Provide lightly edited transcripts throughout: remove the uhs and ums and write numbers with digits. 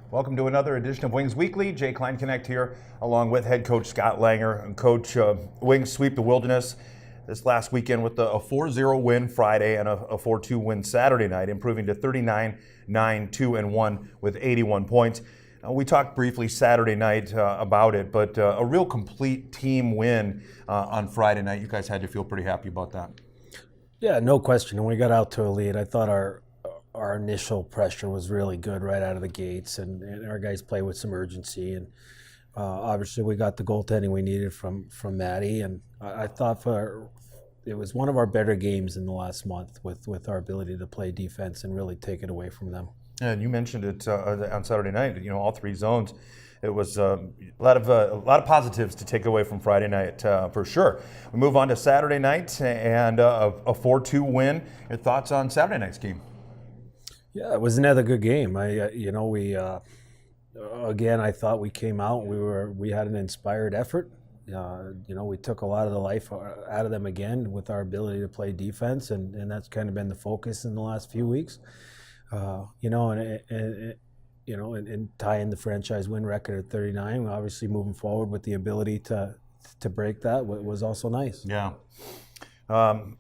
Welcome to another edition of Wings Weekly. Jay Kleinknecht here, along with head coach Scott Langer. And Coach, Wings sweep the Wilderness this last weekend with a 4-0 win Friday and a 4-2 win Saturday night, improving to 39-9-2-1 with 81 points. We talked briefly Saturday night about it, but a real complete team win on Friday night. You guys had to feel pretty happy about that. Yeah, no question. When we got out to a lead, I thought our initial pressure was really good right out of the gates, and our guys played with some urgency. And obviously, we got the goaltending we needed from Maddie, and I thought it was one of our better games in the last month with our ability to play defense and really take it away from them. And you mentioned it on Saturday night. You know, all three zones. It was a lot of positives to take away from Friday night for sure. We move on to Saturday night and a 4-2 win. Your thoughts on Saturday night's game? Yeah, it was another good game. Again, I thought we came out. We had an inspired effort. We took a lot of the life out of them again with our ability to play defense, and that's kind of been the focus in the last few weeks. And tie in the franchise win record at 39. Obviously, moving forward with the ability to break that was also nice. Yeah. I'm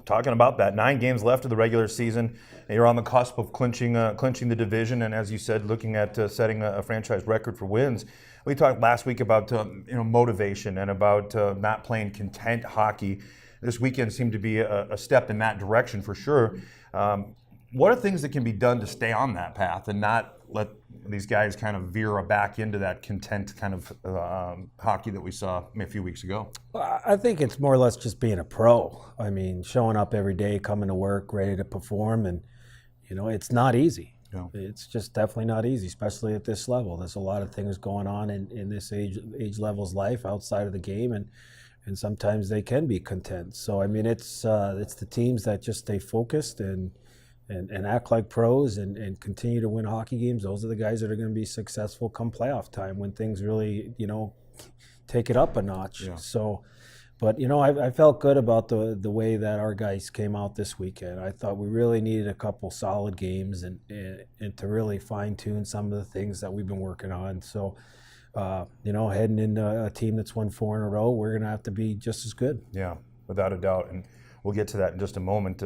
talking about that. 9 games left of the regular season. You're on the cusp of clinching the division, and as you said, looking at setting a franchise record for wins. We talked last week about motivation and about not playing content hockey. This weekend seemed to be a step in that direction for sure. What are things that can be done to stay on that path and not let these guys kind of veer back into that content kind of hockey that we saw a few weeks ago? Well, I think it's more or less just being a pro. I mean, showing up every day, coming to work, ready to perform, and it's not easy. Yeah. It's just definitely not easy, especially at this level. There's a lot of things going on in this age level's life outside of the game, and sometimes they can be content. So I mean, it's the teams that just stay focused and act like pros and continue to win hockey games. Those are the guys that are going to be successful come playoff time when things really, take it up a notch. Yeah. So, but, I felt good about the way that our guys came out this weekend. I thought we really needed a couple solid games and to really fine-tune some of the things that we've been working on. So, heading into a team that's won 4 in a row, we're going to have to be just as good. Yeah, without a doubt. And we'll get to that in just a moment.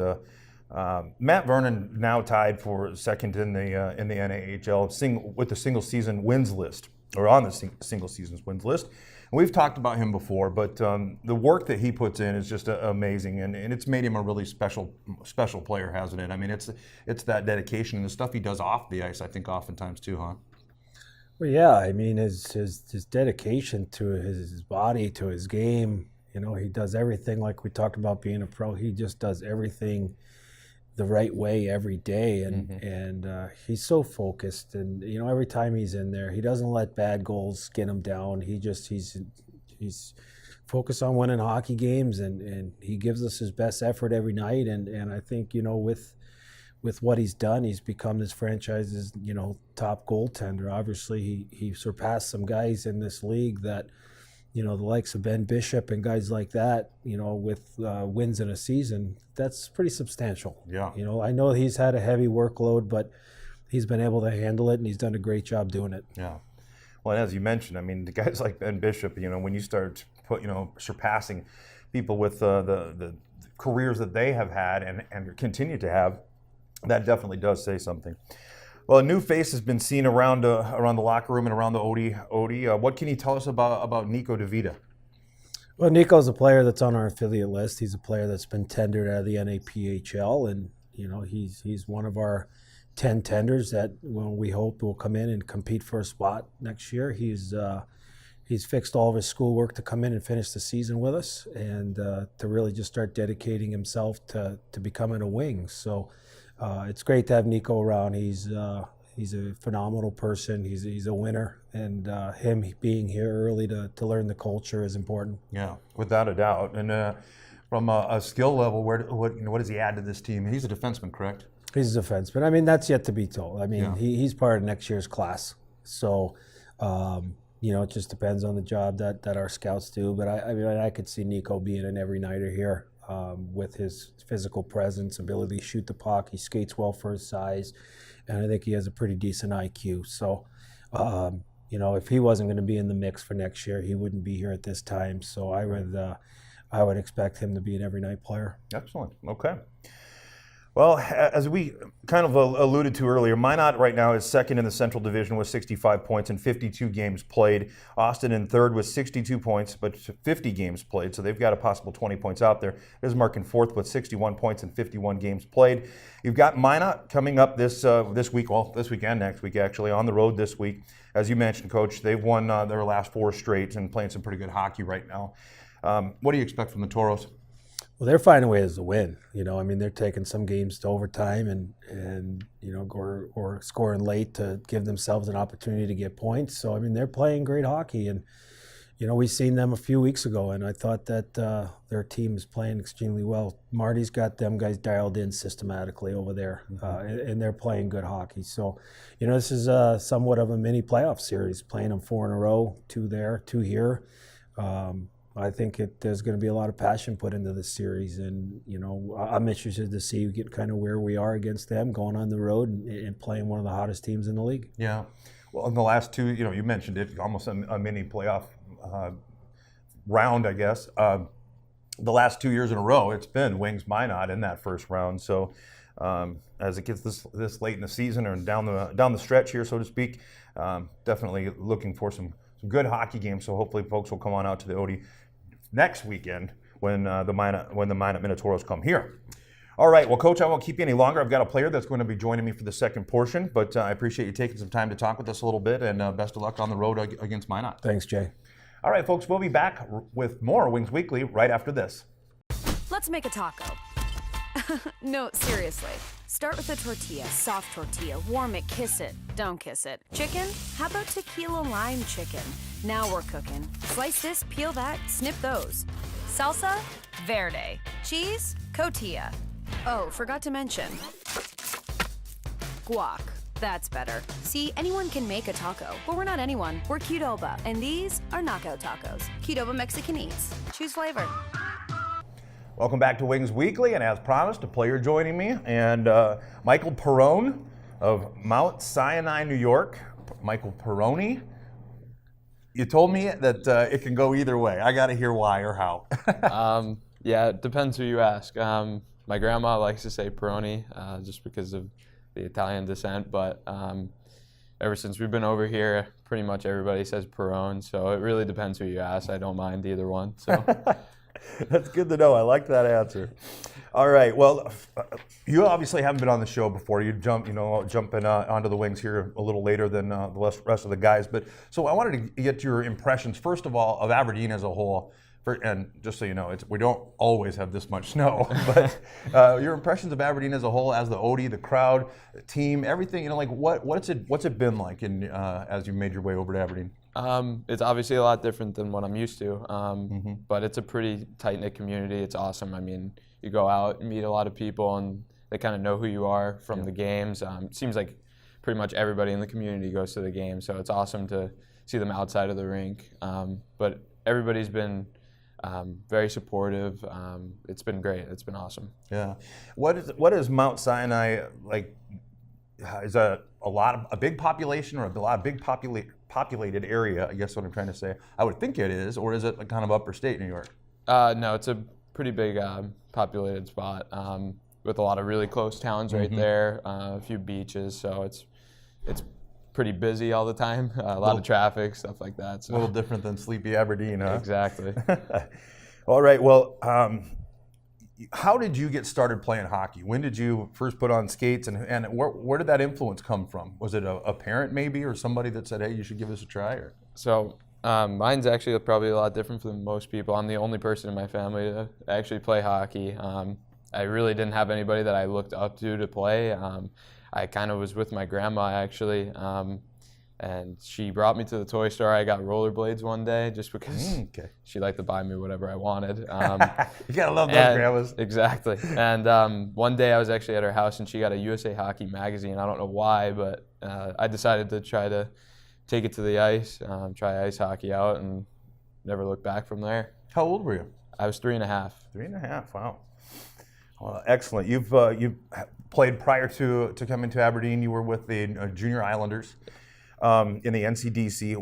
Matt Vernon now tied for second in the NAHL with the single season wins list, or on the single season's wins list. And we've talked about him before, but the work that he puts in is just amazing, and it's made him a really special player, hasn't it? I mean, it's that dedication and the stuff he does off the ice, I think, oftentimes too, huh? Well, yeah. I mean, his dedication to his body, to his game. He does everything like we talked about being a pro. He just does everything the right way every day, and he's so focused, and every time he's in there, he doesn't let bad goals get him down. He's focused on winning hockey games, and he gives us his best effort every night, and I think with what he's done, he's become this franchise's top goaltender. Obviously, he surpassed some guys in this league that the likes of Ben Bishop and guys like that, with wins in a season, that's pretty substantial. Yeah. I know he's had a heavy workload, but he's been able to handle it, and he's done a great job doing it. Yeah. Well, and as you mentioned, I mean, the guys like Ben Bishop, when you start surpassing people with the careers that they have had and continue to have, that definitely does say something. Well, a new face has been seen around the locker room and around the OD. What can you tell us about Nico DeVita? Well, Nico's a player that's on our affiliate list. He's a player that's been tendered out of the NAPHL, and he's one of our 10 tenders that we hope will come in and compete for a spot next year. He's fixed all of his schoolwork to come in and finish the season with us, and to really just start dedicating himself to becoming a wing. So. It's great to have Nico around. He's a phenomenal person. He's a winner, and him being here early to learn the culture is important. Yeah, without a doubt. And from a skill level, what does he add to this team? He's a defenseman, correct? He's a defenseman. I mean, that's yet to be told. I mean, he's part of next year's class. So, it just depends on the job that our scouts do. But I could see Nico being an every nighter here. with his physical presence, ability to shoot the puck. He skates well for his size, and I think he has a pretty decent IQ. So, if he wasn't going to be in the mix for next year, he wouldn't be here at this time. So I would expect him to be an every night player. Excellent. Okay. Well, as we kind of alluded to earlier, Minot right now is second in the Central Division with 65 points and 52 games played. Austin in third with 62 points, but 50 games played, so they've got a possible 20 points out there. Bismarck in fourth with 61 points and 51 games played. You've got Minot coming up this week, well, this week and next week actually, on the road this week. As you mentioned, Coach, they've won their last 4 straight and playing some pretty good hockey right now. What do you expect from the Toros? Well, they're finding ways to win. They're taking some games to overtime and or scoring late to give themselves an opportunity to get points. So, they're playing great hockey. And, we seen them a few weeks ago, and I thought that their team is playing extremely well. Marty's got them guys dialed in systematically over there, and they're playing good hockey. So, this is somewhat of a mini playoff series, playing them 4 in a row, 2 there, 2 here. I think there's going to be a lot of passion put into this series, and I'm interested to see kind of where we are against them, going on the road and playing one of the hottest teams in the league. Yeah, well, in the last 2, you mentioned it, almost a mini playoff round, I guess. The last 2 years in a row, it's been Wings Minot in that first round. So as it gets this late in the season or down the stretch here, so to speak, definitely looking for some good hockey games. So hopefully, folks will come on out to the Odie next weekend when the Minot Minotauros come here. All right, well, Coach, I won't keep you any longer. I've got a player that's going to be joining me for the second portion, but I appreciate you taking some time to talk with us a little bit, and best of luck on the road against Minot. Thanks, Jay. All right, folks, we'll be back with more Wings Weekly right after this. Let's make a taco. No, seriously. Start with a tortilla, soft tortilla, warm it, kiss it, don't kiss it. Chicken? How about tequila lime chicken? Now we're cooking. Slice this, peel that, snip those. Salsa? Verde. Cheese? Cotija. Oh, forgot to mention. Guac. That's better. See, anyone can make a taco, but we're not anyone. We're Qdoba, and these are knockout tacos. Qdoba Mexican Eats. Choose flavor. Welcome back to Wings Weekly, and as promised, a player joining me, and Michael Perrone of Mount Sinai, New York. Michael Perrone, you told me that it can go either way. I got to hear why or how. Yeah, it depends who you ask. My grandma likes to say Perrone just because of the Italian descent, but ever since we've been over here, pretty much everybody says Perrone, so it really depends who you ask. I don't mind either one. So. That's good to know. I like that answer. All right. Well, you obviously haven't been on the show before. You jumping onto the Wings here a little later than the rest of the guys. But so I wanted to get your impressions, first of all, of Aberdeen as a whole. And just so you know, we don't always have this much snow. But your impressions of Aberdeen as a whole, as the Odie, the crowd, the team, everything. What's it been like as you made your way over to Aberdeen? It's obviously a lot different than what I'm used to, but it's a pretty tight-knit community. It's awesome. I mean, you go out and meet a lot of people, and they kind of know who you are from the games. It seems like pretty much everybody in the community goes to the game, so it's awesome to see them outside of the rink. But everybody's been very supportive. It's been great. It's been awesome. Yeah. What is Mount Sinai like? Is that a big population or a lot of big populated area? I guess what I'm trying to say. I would think it is, or is it kind of upper state New York? No, it's a pretty big populated spot with a lot of really close towns right there, a few beaches, so it's pretty busy all the time, a lot of traffic, stuff like that. So. A little different than sleepy Aberdeen, huh? Exactly. All right, well, how did you get started playing hockey? When did you first put on skates, and where did that influence come from? Was it a parent maybe, or somebody that said, hey, you should give this a try? Or? So mine's actually probably a lot different from most people. I'm the only person in my family to actually play hockey. I really didn't have anybody that I looked up to play. I kind of was with my grandma actually, and she brought me to the toy store. I got rollerblades one day just because she liked to buy me whatever I wanted. You gotta love those grandmas. Exactly. And one day I was actually at her house and she got a USA Hockey magazine. I don't know why, but I decided to try to take it to the ice, try ice hockey out, and never looked back from there. How old were you? I was 3.5. 3.5. Wow. Well, excellent. You've played prior to coming to Aberdeen. You were with the Junior Islanders in the NCDC.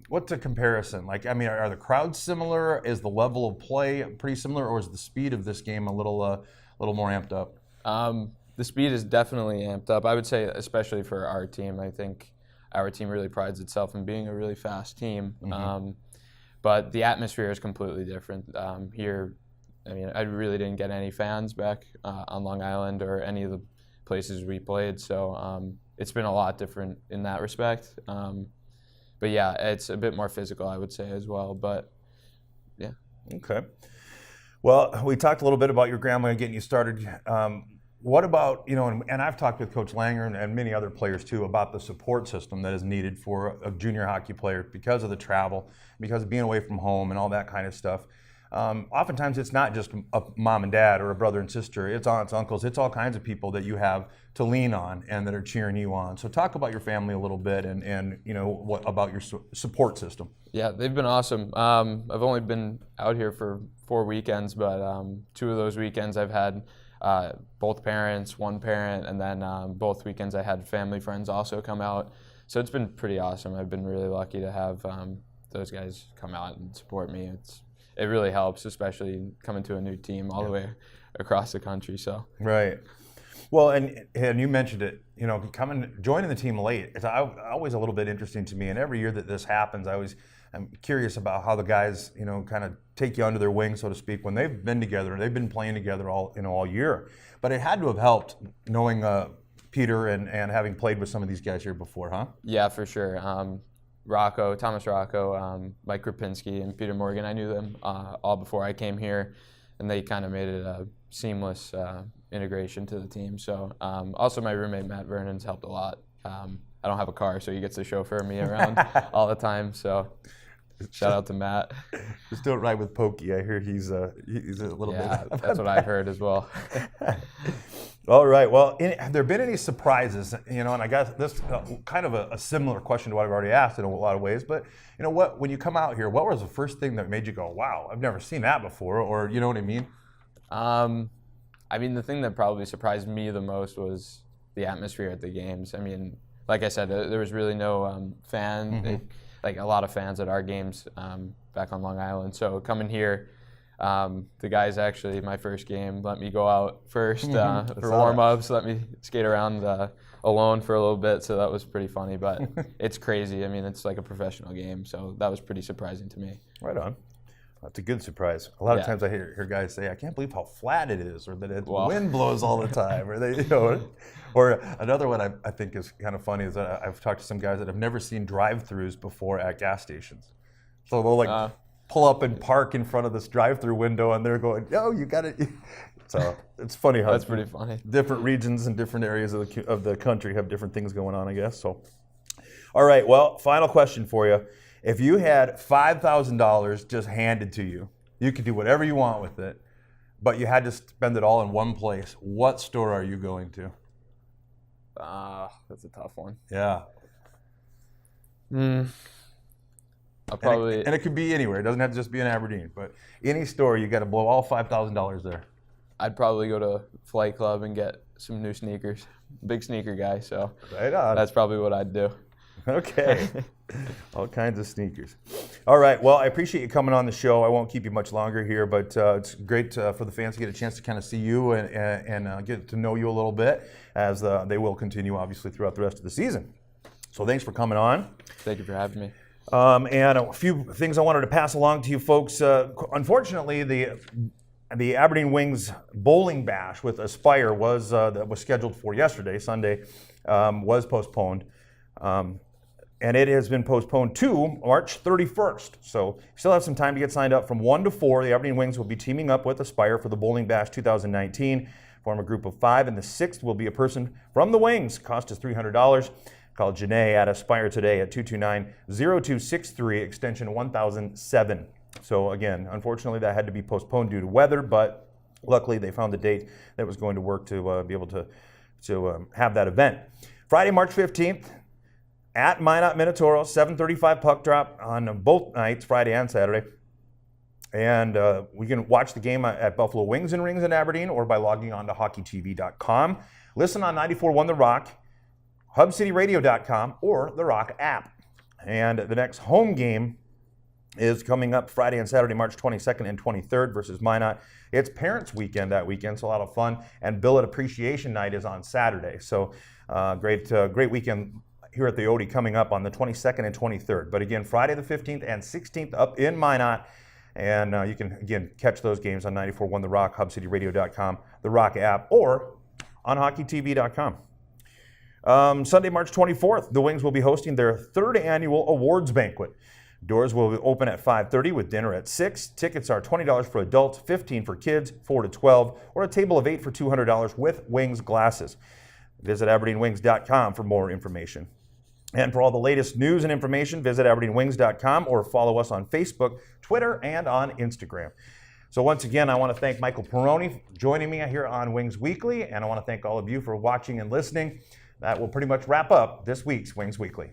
What's the comparison? Like, I mean, are the crowds similar? Is the level of play pretty similar, or is the speed of this game a little more amped up? The speed is definitely amped up. I would say, especially for our team. I think our team really prides itself in being a really fast team. But the atmosphere is completely different here. I mean, I really didn't get any fans back on Long Island or any of the places we played, so it's been a lot different in that respect. But yeah, it's a bit more physical, I would say, as well. But yeah. Okay. Well, we talked a little bit about your grandma getting you started. What about, and I've talked with Coach Langer and many other players too about the support system that is needed for a junior hockey player because of the travel, because of being away from home and all that kind of stuff. Oftentimes it's not just a mom and dad or a brother and sister, it's aunts, uncles, it's all kinds of people that you have to lean on and that are cheering you on. So talk about your family a little bit and what about your support system. Yeah, they've been awesome. I've only been out here for 4 weekends, but 2 of those weekends I've had both parents, one parent, and then both weekends I had family friends also come out. So it's been pretty awesome. I've been really lucky to have those guys come out and support me. It really helps, especially coming to a new team all the way across the country. So right. Well, and you mentioned it. Joining the team late. It's always a little bit interesting to me. And every year that this happens, I'm curious about how the guys, kind of take you under their wing, so to speak, when they've been together. They've been playing together all year. But it had to have helped knowing Peter and having played with some of these guys here before, huh? Yeah, for sure. Thomas Rocco, Mike Krapinski, and Peter Morgan, I knew them all before I came here, and they kind of made it a seamless integration to the team. So also my roommate, Matt Vernon's helped a lot. I don't have a car, so he gets to chauffeur me around all the time. So shout out to Matt. Just don't ride with Pokey. I hear he's a little bit. Yeah, that's what I've heard as well. All right. Well, have there been any surprises? And I guess this kind of a similar question to what I've already asked in a lot of ways. But when you come out here, what was the first thing that made you go, "Wow, I've never seen that before"? Or you know what I mean? I mean, the thing that probably surprised me the most was the atmosphere at the games. I mean, like I said, there was really no like a lot of fans at our games back on Long Island. So coming here. The guys actually, my first game, let me go out first for warm-ups, let me skate around alone for a little bit, so that was pretty funny, but it's crazy. I mean, it's like a professional game, so that was pretty surprising to me. Right on. That's a good surprise. A lot of times I hear guys say, "I can't believe how flat it is," or that the wind blows all the time, or or another one I think is kind of funny is that I've talked to some guys that have never seen drive-thrus before at gas stations. So they'll pull up and park in front of this drive-through window, and they're going, "Yo, you got it." So it's funny how that's pretty funny. Different regions and different areas of the country have different things going on, I guess. So, all right. Well, final question for you: if you had $5,000 just handed to you, you could do whatever you want with it, but you had to spend it all in one place. What store are you going to? That's a tough one. Yeah. I'll probably and it could be anywhere. It doesn't have to just be in Aberdeen, but any store, you got to blow all $5,000 there. I'd probably go to Flight Club and get some new sneakers. Big sneaker guy, so right on. That's probably what I'd do. Okay. All kinds of sneakers. All right. Well, I appreciate you coming on the show. I won't keep you much longer here, but it's great for the fans to get a chance to kind of see you and get to know you a little bit as they will continue, obviously, throughout the rest of the season. So thanks for coming on. Thank you for having me. And a few things I wanted to pass along to you folks. Unfortunately, the Aberdeen Wings bowling bash with Aspire that was scheduled for yesterday, Sunday, was postponed. And it has been postponed to March 31st. So you still have some time to get signed up. From 1 to 4, the Aberdeen Wings will be teaming up with Aspire for the Bowling Bash 2019. Form a group of 5, and the 6th will be a person from the Wings. Cost is $300. Call Janae at Aspire today at 229-0263, extension 1007. So again, unfortunately, that had to be postponed due to weather, but luckily they found a date that was going to work to be able to have that event. Friday, March 15th, at Minot Minotauro, 7:35 puck drop on both nights, Friday and Saturday. And we can watch the game at Buffalo Wings and Rings in Aberdeen or by logging on to hockeytv.com. Listen on 94.1 The Rock, hubcityradio.com, or the Rock app. And the next home game is coming up Friday and Saturday, March 22nd and 23rd versus Minot. It's Parents Weekend that weekend, so a lot of fun. And Billet Appreciation Night is on Saturday. So great weekend here at the Odie coming up on the 22nd and 23rd. But again, Friday the 15th and 16th up in Minot. And you can, again, catch those games on 94.1 The Rock, hubcityradio.com, the Rock app, or on hockeytv.com. Sunday, March 24th, the Wings will be hosting their third annual awards banquet. Doors will be open at 5:30 with dinner at 6. Tickets are $20 for adults, $15 for kids, 4 to 12, or a table of 8 for $200 with Wings glasses. Visit AberdeenWings.com for more information. And for all the latest news and information, visit AberdeenWings.com or follow us on Facebook, Twitter, and on Instagram. So once again, I want to thank Michael Perrone for joining me here on Wings Weekly, and I want to thank all of you for watching and listening. That will pretty much wrap up this week's Wings Weekly.